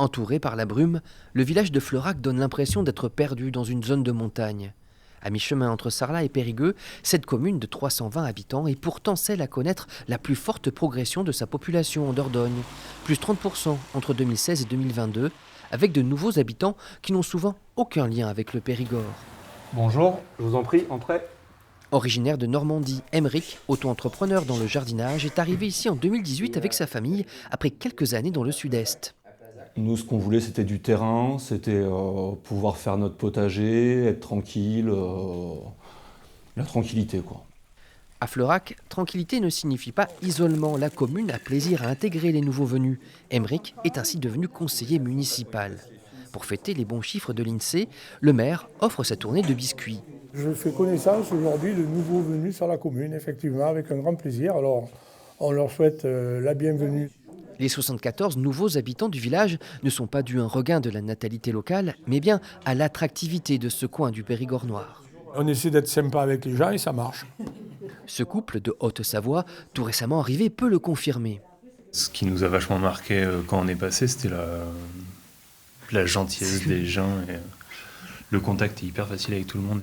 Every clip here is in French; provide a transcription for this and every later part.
Entouré par la brume, le village de Fleurac donne l'impression d'être perdu dans une zone de montagne. À mi-chemin entre Sarlat et Périgueux, cette commune de 320 habitants est pourtant celle à connaître la plus forte progression de sa population en Dordogne, plus 30% entre 2016 et 2022, avec de nouveaux habitants qui n'ont souvent aucun lien avec le Périgord. Bonjour, je vous en prie, entrez. Originaire de Normandie, Emeric, auto-entrepreneur dans le jardinage, est arrivé ici en 2018 avec sa famille, après quelques années dans le sud-est. Nous, ce qu'on voulait, c'était du terrain, c'était pouvoir faire notre potager, être tranquille, la tranquillité, quoi. À Fleurac, tranquillité ne signifie pas isolement. La commune a plaisir à intégrer les nouveaux venus. Emeric est ainsi devenu conseiller municipal. Pour fêter les bons chiffres de l'INSEE, le maire offre sa tournée de biscuits. Je fais connaissance aujourd'hui de nouveaux venus sur la commune, effectivement, avec un grand plaisir. Alors, on leur souhaite la bienvenue. Les 74 nouveaux habitants du village ne sont pas dus à un regain de la natalité locale, mais bien à l'attractivité de ce coin du Périgord noir. On essaie d'être sympa avec les gens et ça marche. Ce couple de Haute-Savoie, tout récemment arrivé, peut le confirmer. Ce qui nous a vachement marqué quand on est passé, c'était la gentillesse des gens. Et le contact est hyper facile avec tout le monde.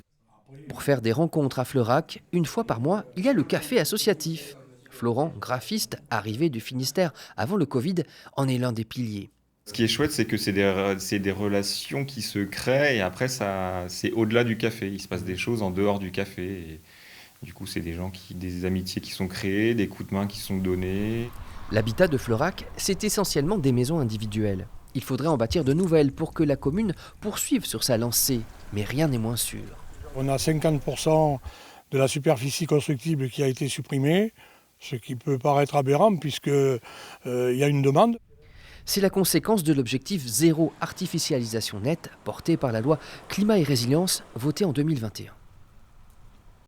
Pour faire des rencontres à Fleurac, une fois par mois, il y a le café associatif. Florent, graphiste, arrivé du Finistère avant le Covid, en est l'un des piliers. Ce qui est chouette, c'est que c'est des relations qui se créent et après, c'est au-delà du café. Il se passe des choses en dehors du café. Et du coup, c'est des amitiés qui sont créées, des coups de main qui sont donnés. L'habitat de Fleurac, c'est essentiellement des maisons individuelles. Il faudrait en bâtir de nouvelles pour que la commune poursuive sur sa lancée, mais rien n'est moins sûr. On a 50% de la superficie constructible qui a été supprimée, ce qui peut paraître aberrant puisqu'il y a une demande. C'est la conséquence de l'objectif zéro artificialisation nette porté par la loi Climat et Résilience votée en 2021.